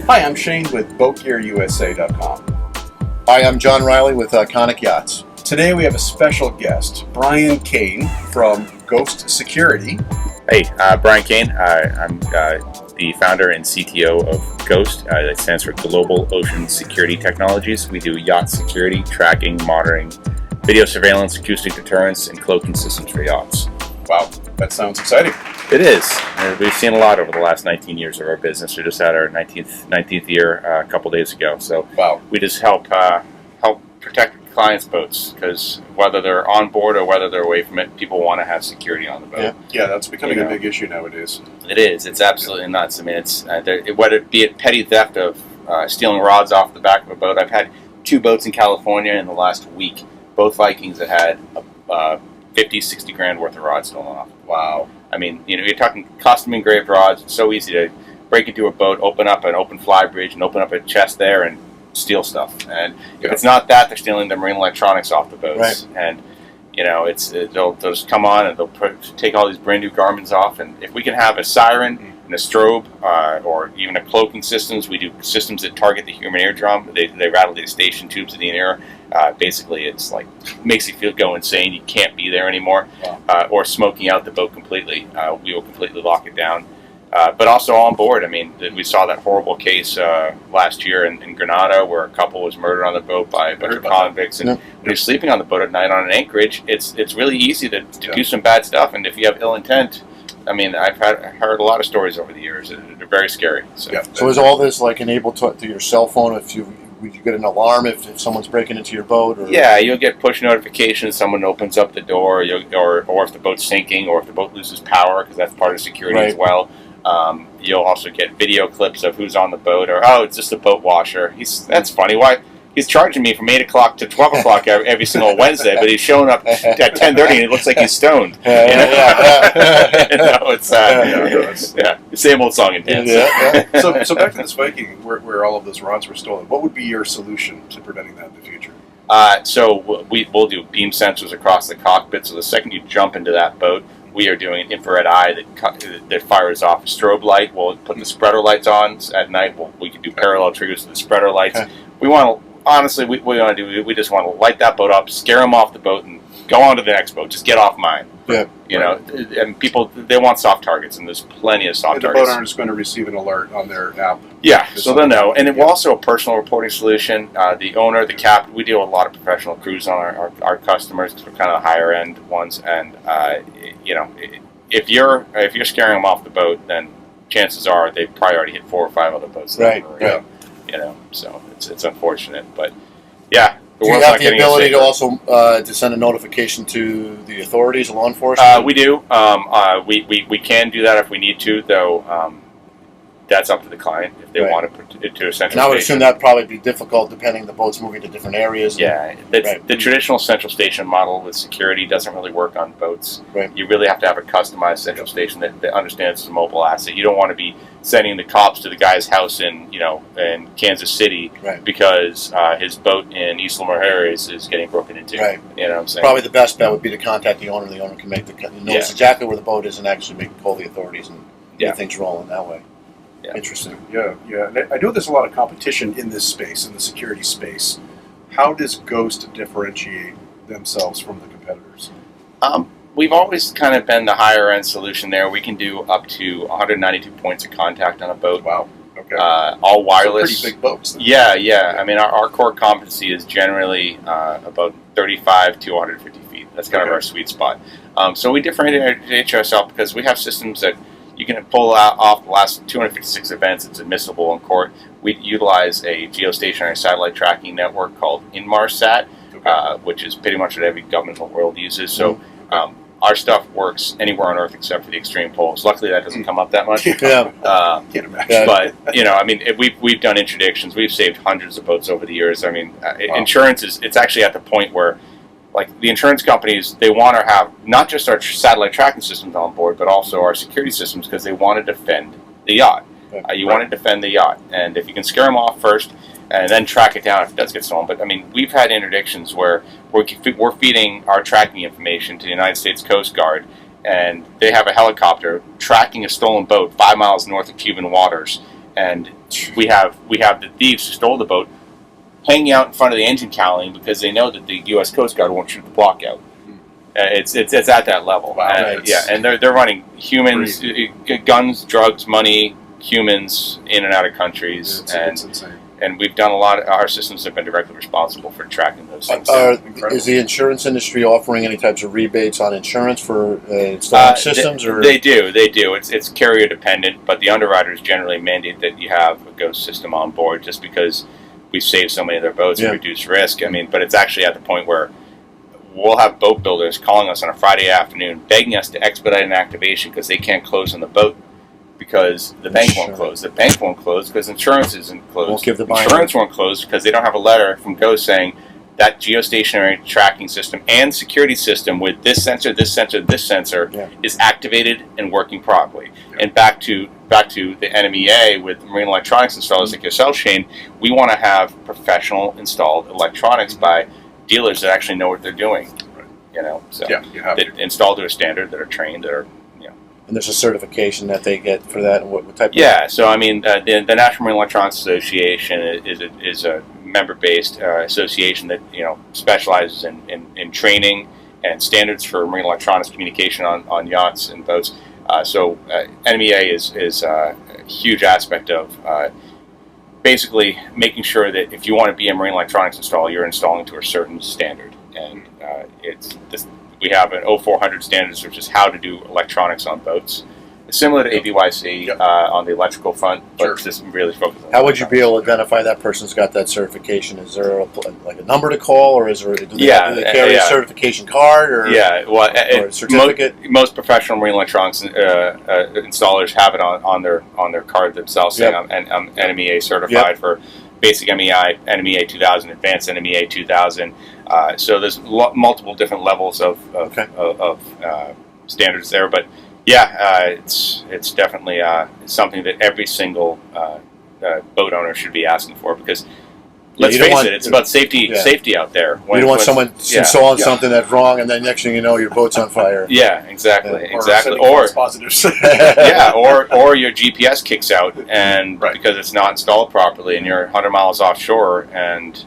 Hi, I'm Shane with BoatGearUSA.com. Hi, I'm John Riley with Conic Yachts. Today we have a special guest, Brian Kane from GOST Security. Hey, Brian Kane. I'm the founder and CTO of GOST. That stands for Global Ocean Security Technologies. We do yacht security, tracking, monitoring, video surveillance, acoustic deterrence, and cloaking systems for yachts. Wow, that sounds exciting. It is. We've seen a lot over the last 19 years of our business. We just had our 19th year a couple days ago. So wow. We just help protect clients' boats, because whether they're on board or whether they're away from it, people want to have security on the boat. Yeah, that's becoming a big issue nowadays. It is. It's absolutely nuts. I mean, it's whether it be petty theft of stealing rods off the back of a boat. I've had 2 boats in California in the last week, both Vikings, that had 50, 60 grand worth of rods stolen off. Wow. I mean, you're talking custom engraved rods. It's so easy to break into a boat, open up an open fly bridge, and open up a chest there and steal stuff. And if it's not that, they're stealing the marine electronics off the boats. Right. And they'll just come on and they'll take all these brand new garments off. And if we can have a siren and a strobe, or even a cloaking systems, we do systems that target the human eardrum. They rattle the station tubes in the ear. Basically, it's like makes you go insane. You can't be there anymore. Wow. Or smoking out the boat completely. We will completely lock it down. But also on board. I mean, we saw that horrible case last year in Grenada, where a couple was murdered on the boat by a bunch of convicts. And when you're sleeping on the boat at night on an anchorage, it's really easy to do some bad stuff. And if you have ill intent, I mean, I've heard a lot of stories over the years. They're very scary. So is all this like enabled to your cell phone? Would you get an alarm if someone's breaking into your boat? Or? Yeah, you'll get push notifications. Someone opens up the door, or if the boat's sinking, or if the boat loses power, because that's part of security as well. You'll also get video clips of who's on the boat, or it's just a boat washer. That's funny. Why? He's charging me from 8 o'clock to 12 o'clock every single Wednesday, but he's showing up at 10:30 and it looks like he's stoned. Same old song and dance. So back to this Viking, where all of those rods were stolen. What would be your solution to preventing that in the future? So we'll do beam sensors across the cockpit. So the second you jump into that boat, we are doing an infrared eye that fires off a strobe light. We'll put the spreader lights on at night. We can do parallel triggers to the spreader lights. We want to, honestly, we just want to light that boat up, scare them off the boat, and go on to the next boat. Just get off mine. Yeah. And people, they want soft targets, and there's plenty of soft targets. The boat owner is going to receive an alert on their app. Yeah, so they'll know. And we're also a personal reporting solution. The owner, the captain, we deal with a lot of professional crews on our customers, because we're kind of the higher end ones. And if you're scaring them off the boat, then chances are they've probably already hit 4 or 5 other boats. Right. So it's unfortunate, but yeah. Do you have the ability to also to send a notification to the authorities, law enforcement? We do. We can do that if we need to, though. That's up to the client if they want to put it to a central station. And I would assume that'd probably be difficult depending the boat's moving to different areas. Yeah, the traditional central station model with security doesn't really work on boats. Right. You really have to have a customized central station that understands it's a mobile asset. You don't want to be sending the cops to the guy's house in Kansas City because his boat in Isla Mujeres is getting broken into. Right. You know what I'm saying? Probably the best bet would be to contact the owner. The owner can knows exactly where the boat is and actually call the authorities and get things rolling that way. Yeah. Interesting. Yeah. I know there's a lot of competition in this space, in the security space. How does GOST differentiate themselves from the competitors? We've always kind of been the higher end solution there. We can do up to 192 points of contact on a boat. Wow. Okay. All wireless. So pretty big boats. Then. Yeah. I mean, our core competency is generally about 35 to 150 feet. That's kind of our sweet spot. So we differentiate ourselves because we have systems that you can pull off the last 256 events. It's admissible in court. We utilize a geostationary satellite tracking network called Inmarsat, which is pretty much what every government in the world uses. So our stuff works anywhere on Earth except for the extreme poles. Luckily, that doesn't come up that much. Can't imagine. But I mean, we've done interdictions. We've saved hundreds of boats over the years. I mean, insurance it's actually at the point where, like, the insurance companies, they want to have not just our satellite tracking systems on board, but also our security systems, because they want to defend the yacht. You want to defend the yacht, and if you can scare them off first and then track it down if it does get stolen. But I mean, we've had interdictions where we're feeding our tracking information to the United States Coast Guard, and they have a helicopter tracking a stolen boat 5 miles north of Cuban waters, and we have the thieves who stole the boat hanging out in front of the engine cowling because they know that the U.S. Coast Guard won't shoot the block out. It's at that level. Wow, and they're running humans, guns, drugs, money, humans in and out of countries, it's insane. And we've done a lot. Our systems have been directly responsible for tracking those things. Is the insurance industry offering any types of rebates on insurance for installing systems? They do. It's carrier dependent, but the underwriters generally mandate that you have a GOST system on board, just because we've saved so many of their boats and reduced risk. I mean, but it's actually at the point where we'll have boat builders calling us on a Friday afternoon, begging us to expedite an activation because they can't close on the boat because the bank won't close. The bank won't close because insurance isn't closed. Won't give the insurance won't close because they don't have a letter from GOST saying that geostationary tracking system and security system with this sensor, this sensor, this sensor is activated and working properly. And back to the NEMA with marine electronics installers like yourself, Shane, we want to have professional installed electronics by dealers that actually know what they're doing. You know, so you have that installed to a standard, that are trained, that are. And there's a certification that they get for that. And what type? So I mean, the National Marine Electronics Association is a member-based association that specializes in training and standards for marine electronics communication on yachts and boats. So NEMA is a huge aspect of basically making sure that if you want to be a marine electronics installer, you're installing to a certain standard, and we have an 0400 standards, which is how to do electronics on boats. It's similar to ABYC on the electrical front, but just really focused on. How would you be able to identify that person's got that certification? Is there a number to call, or is there do they carry a certification card, or or a certificate? Most professional marine electronics installers have it on their card themselves, saying I'm NEMA certified for basic MEI, NEMA 2000, advanced NEMA 2000. So there's multiple different levels of standards there, but it's definitely something that every single boat owner should be asking for, because let's face it, it's about safety out there. You don't want someone installing something that's wrong, and then next thing you know, your boat's on fire. Yeah, exactly. Or positives. or your GPS kicks out, and because it's not installed properly, and you're 100 miles offshore, and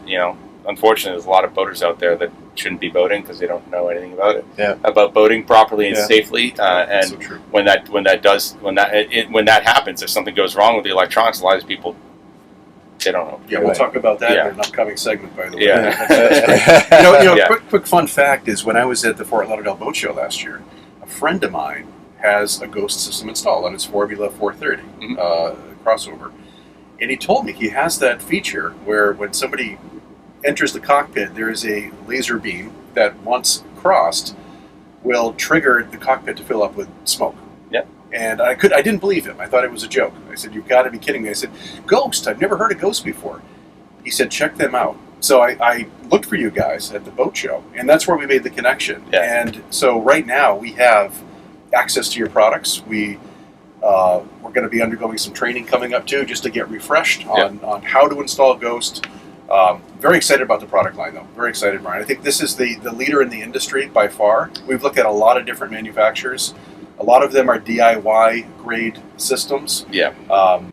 unfortunately, there's a lot of boaters out there that shouldn't be boating because they don't know anything about it. About boating properly and safely. And so true. when that happens, if something goes wrong with the electronics, a lot of people, they don't know. Yeah, we'll talk about that in an upcoming segment, by the way. That's great. Quick fun fact is, when I was at the Fort Lauderdale Boat Show last year, a friend of mine has a GOST system installed on his Formula 430 crossover, and he told me he has that feature where when somebody enters the cockpit, there is a laser beam that, once crossed, will trigger the cockpit to fill up with smoke. And I didn't believe him. I thought it was a joke. I said, "You've got to be kidding me." I said, "GOST, I've never heard of GOST before." He said, "Check them out." So I looked for you guys at the boat show, and that's where we made the connection. And so right now we have access to your products. We're going to be undergoing some training coming up too, just to get refreshed on how to install GOST. Very excited about the product line, though. Very excited, Brian. I think this is the leader in the industry by far. We've looked at a lot of different manufacturers. A lot of them are DIY grade systems.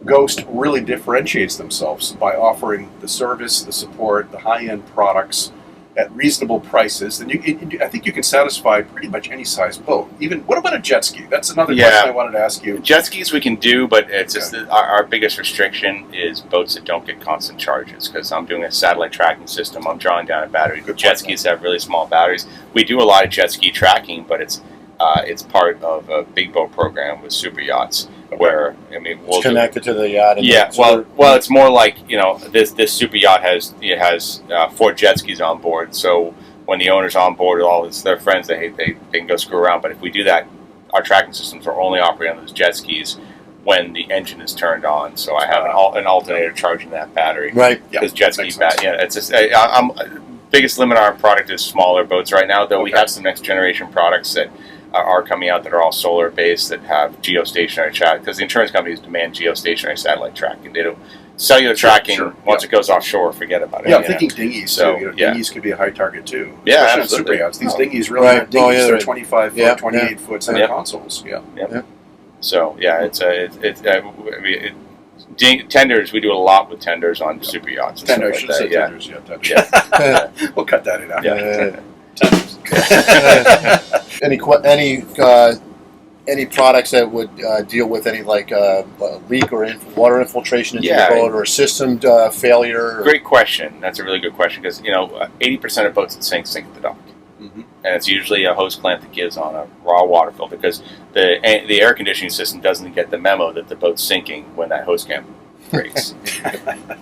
GOST really differentiates themselves by offering the service, the support, the high-end products at reasonable prices. And I think you can satisfy pretty much any size boat. Even, what about a jet ski? That's another question I wanted to ask you. Jet skis we can do, but it's just our biggest restriction is boats that don't get constant charges, because I'm doing a satellite tracking system. I'm drawing down a battery. Jet skis have really small batteries. We do a lot of jet ski tracking, but it's part of a big boat program with super yachts, where we'll connected to the yacht. And well, it's more like this super yacht has 4 jet skis on board. So when the owner's on board with all their friends, they can go screw around. But if we do that, our tracking systems are only operating on those jet skis when the engine is turned on. So I have an alternator charging that battery. Because jet ski it's just biggest limit on our product is smaller boats right now. Though we have some next generation products that are coming out that are all solar based, that have geostationary track, because the insurance companies demand geostationary satellite tracking. They don't cellular tracking. Once it goes offshore, forget about it. I'm thinking dinghies too. Dinghies could be a high target too. Especially super yachts. These dinghies really aren't dinghies. They're 25 foot, 28 foot center consoles. So Tenders, we do a lot with tenders on super yachts. And Tenders, stuff like that. tenders, tenders. We'll cut that in out. Tenders. Any products that would deal with any leak or water infiltration into the boat, or system failure? Great question. That's a really good question, because 80% of boats that sink at the dock. Mm-hmm. And it's usually a hose clamp that gives on a raw water filter, because the air conditioning system doesn't get the memo that the boat's sinking when that hose clamp breaks.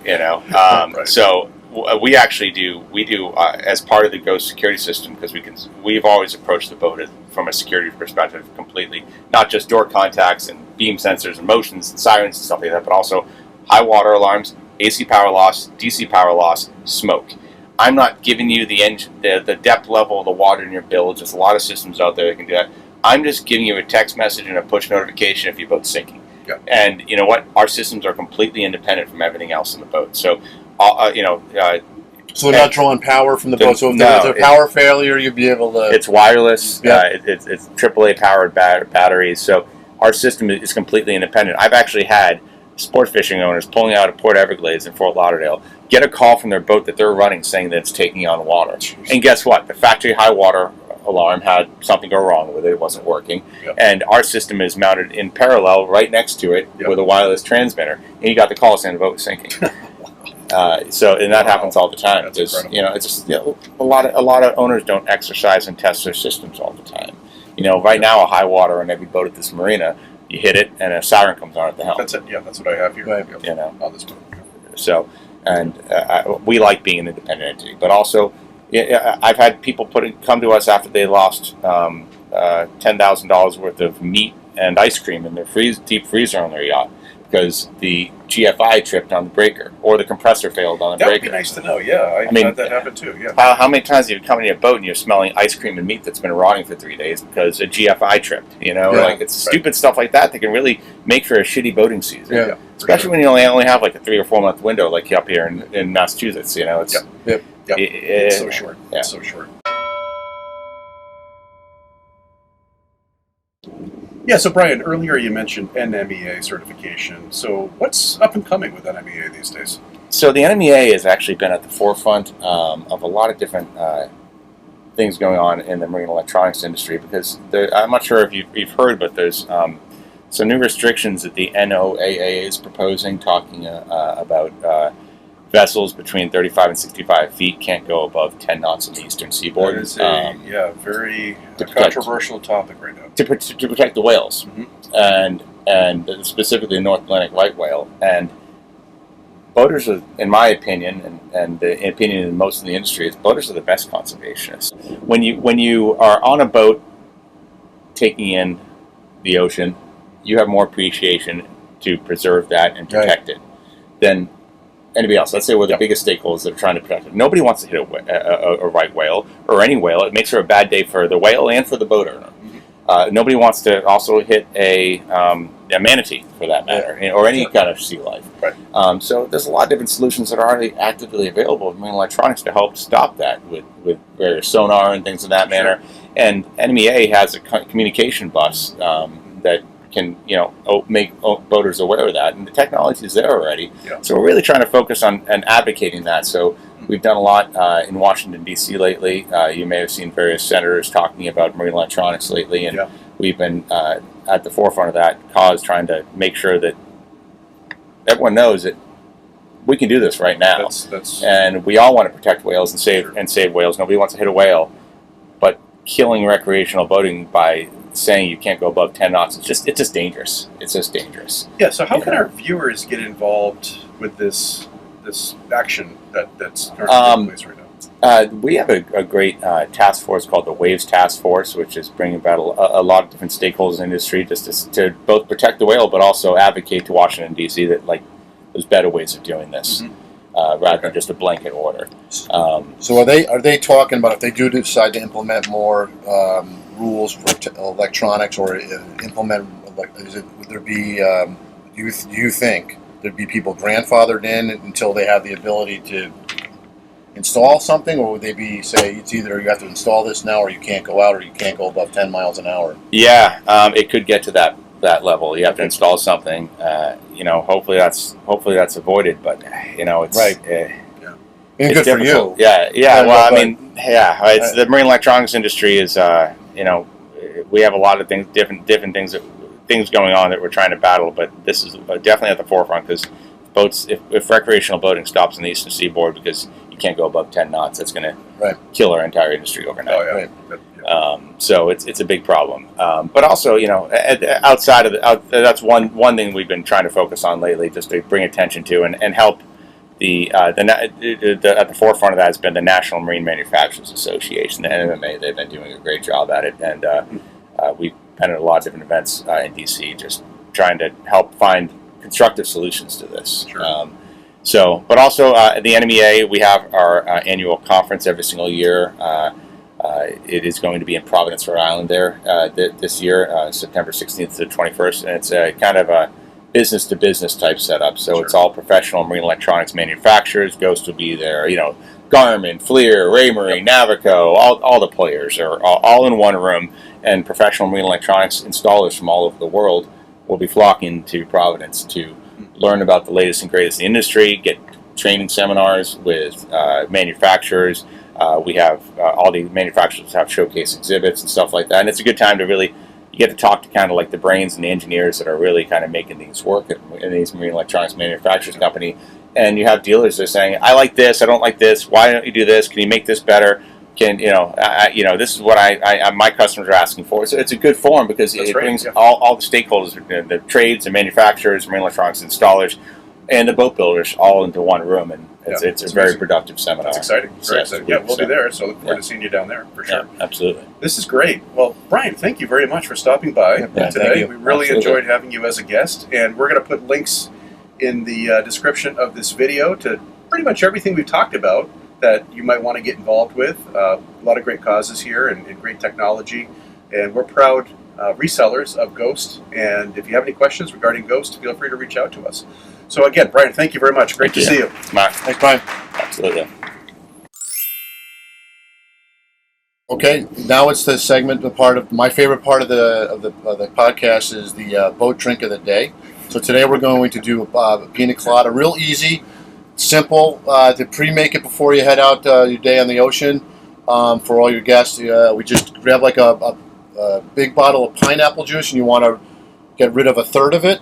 Right. So we actually do as part of the GOST security system, because we've always approached the boat from a security perspective completely, not just door contacts and beam sensors and motions and sirens and stuff like that, but also high water alarms, AC power loss, DC power loss, smoke. I'm not giving you the depth level of the water in your bilge. There's a lot of systems out there that can do that. I'm just giving you a text message and a push notification if your boat's sinking. Yeah. And you know what? Our systems are completely independent from everything else in the boat. So, so we're not drawing power from the boat. So if there's a power failure, you'll be able to... It's wireless. It's AAA powered batteries. So our system is completely independent. I've actually had sport fishing owners pulling out of Port Everglades in Fort Lauderdale get a call from their boat that they're running saying that it's taking on water. Jeez. And guess what? The factory high water alarm had something go wrong with it. It wasn't working. Yep. And our system is mounted in parallel right next to it with a wireless transmitter. And you got the call saying the boat was sinking. That happens all the time. It's just a lot of owners don't exercise and test their systems all the time. Right now a high water on every boat at this marina, you hit it and a siren comes on at the helm. That's it. Yeah, that's what I have here. Right. On this boat. So, and we like being an independent entity, but also I've had people come to us after they lost $10,000 worth of meat and ice cream in their deep freezer on their yacht, because the GFI tripped on the breaker or the compressor failed on the breaker. That would be nice to know. Yeah, I've had that happen too. Yeah. How many times have you come in your boat and you're smelling ice cream and meat that's been rotting for 3 days because a GFI tripped? It's stupid stuff like that that can really make for a shitty boating season. Yeah. Especially when you only have like a 3 or 4 month window, like up here in Massachusetts. It's so short. Yeah. It's so short. Yeah, so Brian, earlier you mentioned NEMA certification. So what's up and coming with NEMA these days? So the NEMA has actually been at the forefront of a lot of different things going on in the marine electronics industry, because I'm not sure if you've heard, but there's some new restrictions that the NOAA is proposing, talking about vessels between 35 and 65 feet can't go above 10 knots in the eastern seaboard. That is very controversial topic right now. To protect the whales, and specifically the North Atlantic right whale. And boaters are, in my opinion, and the opinion of most of the industry, is boaters are the best conservationists. When you are on a boat taking in the ocean, you have more appreciation to preserve that and protect it than anybody else. Let's say we're the biggest stakeholders that are trying to protect it. Nobody wants to hit a right whale or any whale. It makes for a bad day for the whale and for the boat owner. Nobody wants to also hit a manatee, for that matter, or any kind of sea life. Right. So there's a lot of different solutions that are already actively available in marine electronics to help stop that with various sonar and things of that manner. And NEMA has a communication bus that can make boaters aware of that, and the technology is there already. Yeah. So we're really trying to focus on and advocating that. So we've done a lot in Washington D.C. lately. You may have seen various senators talking about marine electronics lately, and we've been at the forefront of that cause, trying to make sure that everyone knows that we can do this right now. And we all want to protect whales and save whales. Nobody wants to hit a whale, but killing recreational boating by saying you can't go above 10 knots, it's just dangerous. It's just dangerous. Yeah, so how can our viewers get involved with this action that's currently taking place right now? We have a great task force called the Waves Task Force, which is bringing about a lot of different stakeholders in the industry just to both protect the whale but also advocate to Washington, D.C. that there's better ways of doing this. Rather than just a blanket order. So are they talking about, if they do decide to implement more rules for electronics, or implement, would there be, do you think there'd be people grandfathered in until they have the ability to install something, or would they be, say, it's either you have to install this now or you can't go out, or you can't go above 10 miles an hour? Yeah, it could get to that that level. You have to install something. Hopefully that's avoided. But it's Right. It's good for you. Yeah. Well, It's the marine electronics industry is we have a lot of things, different things going on that we're trying to battle. But this is definitely at the forefront because boats, if recreational boating stops on the eastern seaboard because you can't go above 10 knots, that's going to kill our entire industry overnight. Oh, yeah. Right. So it's a big problem. But also, outside of that's one thing we've been trying to focus on lately, just to bring attention to and help at the forefront of that has been the National Marine Manufacturers Association, the NEMA. They've been doing a great job at it, and we've been at a lot of different events in DC, just trying to help find constructive solutions to this. Sure. But also at the NEMA, we have our annual conference every single year. It is going to be in Providence, Rhode Island there this year, September 16th to the 21st, and it's a kind of a business-to-business type setup. So It's all professional marine electronics manufacturers. GOST will be there. Garmin, FLIR, Raymarine, Navico, all the players are all in one room, and professional marine electronics installers from all over the world will be flocking to Providence to learn about the latest and greatest in the industry, get training seminars with manufacturers. We have all the manufacturers have showcase exhibits and stuff like that, and it's a good time to really you get to talk to kind of like the brains and the engineers that are really kind of making things work in these marine electronics manufacturers company. And you have dealers that are saying, "I like this, I don't like this. Why don't you do this? Can you make this better? Can this is what my customers are asking for." So it's a good forum because it brings all the stakeholders, the trades and manufacturers, marine electronics installers, and the boat builders all into one room, and it's a very productive seminar. That's exciting. Very exciting. Yeah, we'll be there, so look forward to seeing you down there for sure. Yeah, absolutely. This is great. Well, Brian, thank you very much for stopping by today. We really enjoyed having you as a guest, and we're going to put links in the description of this video to pretty much everything we've talked about that you might want to get involved with. A lot of great causes here and great technology, and we're proud resellers of GOST, and if you have any questions regarding GOST, feel free to reach out to us. So again, Brian, thank you very much. Great to see you. Thanks, Brian. Absolutely. Okay, now it's the segment, the part of my favorite part of the podcast is the boat drink of the day. So today we're going to do a pina colada, real easy, simple to pre-make it before you head out your day on the ocean. For all your guests, we just grab like a big bottle of pineapple juice, and you want to get rid of a third of it.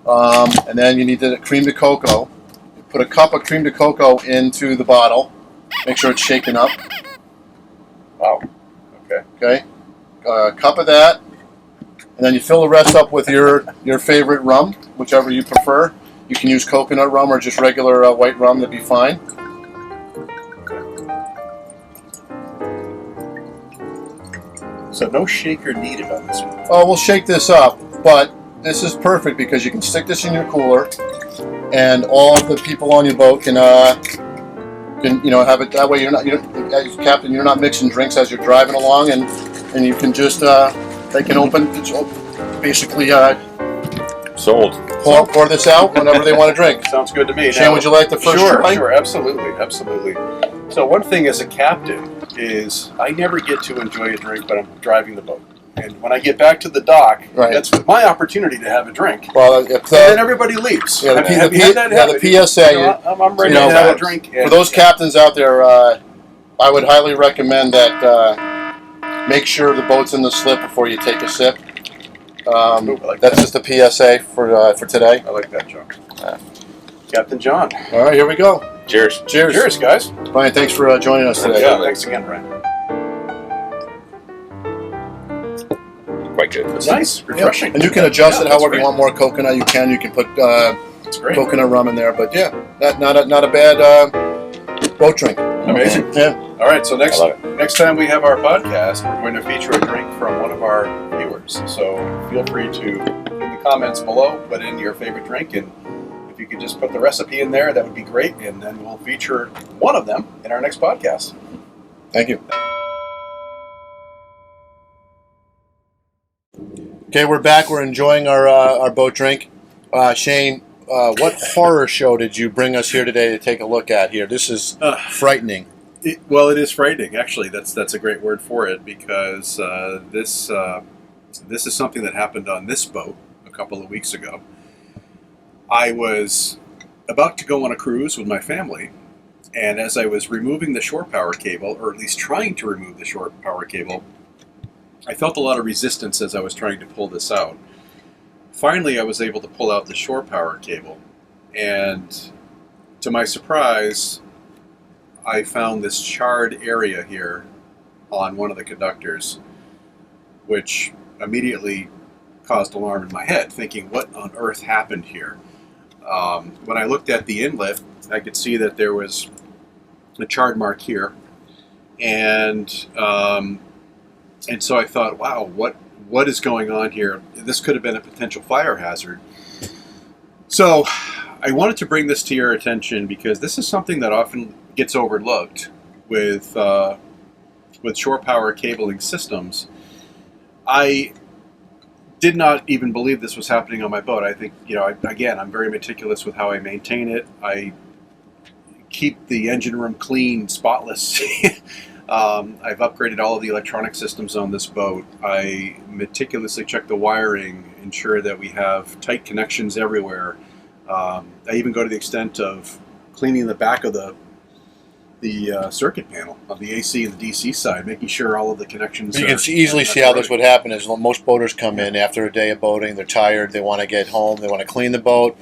And then you need the cream de cocoa. You put a cup of cream de cocoa into the bottle. Make sure it's shaken up. Wow. Okay. A cup of that. And then you fill the rest up with your favorite rum, whichever you prefer. You can use coconut rum or just regular white rum, that'd be fine. So no shaker needed on this one. Oh, we'll shake this up, but this is perfect because you can stick this in your cooler, and all of the people on your boat can have it that way. You're not, as captain, you're not mixing drinks as you're driving along, and you can just they can open basically sold. Pour this out whenever they want to drink. Sounds good to me. Shane, would you like the first try? Sure, absolutely. So one thing as a captain is I never get to enjoy a drink, but I'm driving the boat. And when I get back to the dock, that's my opportunity to have a drink. Well, and then everybody leaves. Yeah, the PSA. I'm ready to have a drink. For those captains out there, I would highly recommend that make sure the boat's in the slip before you take a sip. That's just a PSA for today. I like that, John. Captain John. All right, here we go. Cheers. Cheers, guys. Brian, thanks for joining us today. Yeah, thanks again, Brian. Quite good. It's nice, refreshing. Yeah. And you can adjust it however you want. More coconut, you can. You can put coconut rum in there. But yeah, not a bad boat drink. Amazing. Yeah. All right, so next time we have our podcast, we're going to feature a drink from one of our viewers. So feel free to, in the comments below, put in your favorite drink, and if you could just put the recipe in there, that would be great, and then we'll feature one of them in our next podcast. Thank you. Okay, we're back. We're enjoying our boat drink. Shane, what horror show did you bring us here today to take a look at here? This is frightening. It is frightening. Actually, that's a great word for it, because this This is something that happened on this boat a couple of weeks ago. I was about to go on a cruise with my family, and as I was removing the shore power cable, or at least trying to remove the shore power cable, I felt a lot of resistance as I was trying to pull this out. Finally, I was able to pull out the shore power cable, and to my surprise, I found this charred area here on one of the conductors, which immediately caused alarm in my head, thinking, what on earth happened here? When I looked at the inlet, I could see that there was a charred mark here, and so I thought, wow, what is going on here? This could have been a potential fire hazard. So I wanted to bring this to your attention because this is something that often gets overlooked with shore power cabling systems. I did not even believe this was happening on my boat. I think, again, I'm very meticulous with how I maintain it. I keep the engine room clean, spotless. I've upgraded all of the electronic systems on this boat. I meticulously check the wiring, ensure that we have tight connections everywhere. I even go to the extent of cleaning the back of the circuit panel of the AC and the DC side, making sure all of the connections You can easily see how this would happen. Is most boaters come in after a day of boating, they're tired, they want to get home, they want to clean the boat,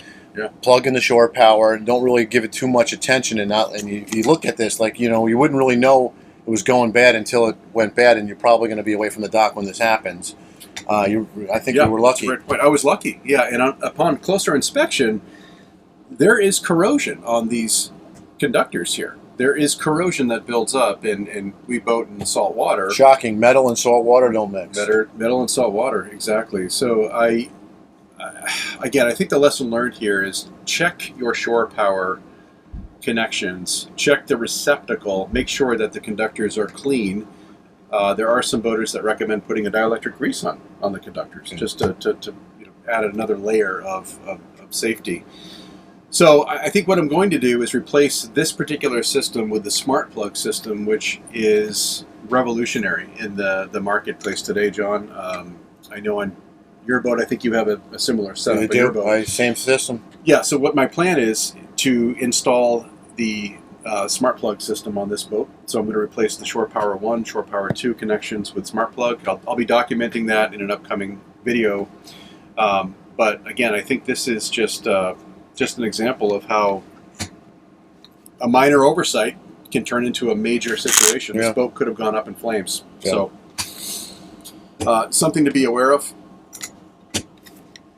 plug in the shore power, and don't really give it too much attention. And you look at this like, you wouldn't really know it was going bad until it went bad, and you're probably going to be away from the dock when this happens. I think you were lucky. That's a great point. I was lucky, and upon closer inspection, there is corrosion on these conductors here. There is corrosion that builds up, and we boat in salt water. Shocking. Metal and salt water don't mix. Metal and salt water, exactly. So I think the lesson learned here is check your shore power connections, check the receptacle, make sure that the conductors are clean. There are some boaters that recommend putting a dielectric grease on the conductors, just to add another layer of safety. So I think what I'm going to do is replace this particular system with the smart plug system, which is revolutionary in the marketplace today, John. I know on your boat, I think you have a similar setup. On your boat. Same system. Yeah, so what my plan is to install the smart plug system on this boat. So I'm going to replace the Shore Power 1, Shore Power 2 connections with smart plug. I'll be documenting that in an upcoming video. But again, I think this is just an example of how a minor oversight can turn into a major situation. This boat could have gone up in flames. Yeah. So something to be aware of.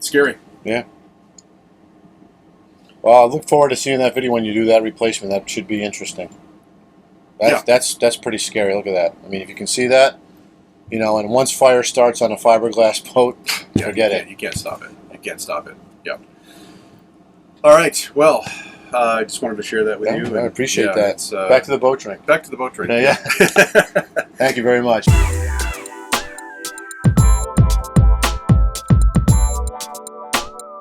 Scary. Yeah. Well, I look forward to seeing that video when you do that replacement. That should be interesting. That's pretty scary. Look at that. I mean, if you can see that, and once fire starts on a fiberglass boat, forget it. You can't stop it. You can't stop it. Yeah. All right. Well, I just wanted to share that with you. I appreciate that. Back to the boat drink. Back to the boat drink. Yeah. Thank you very much.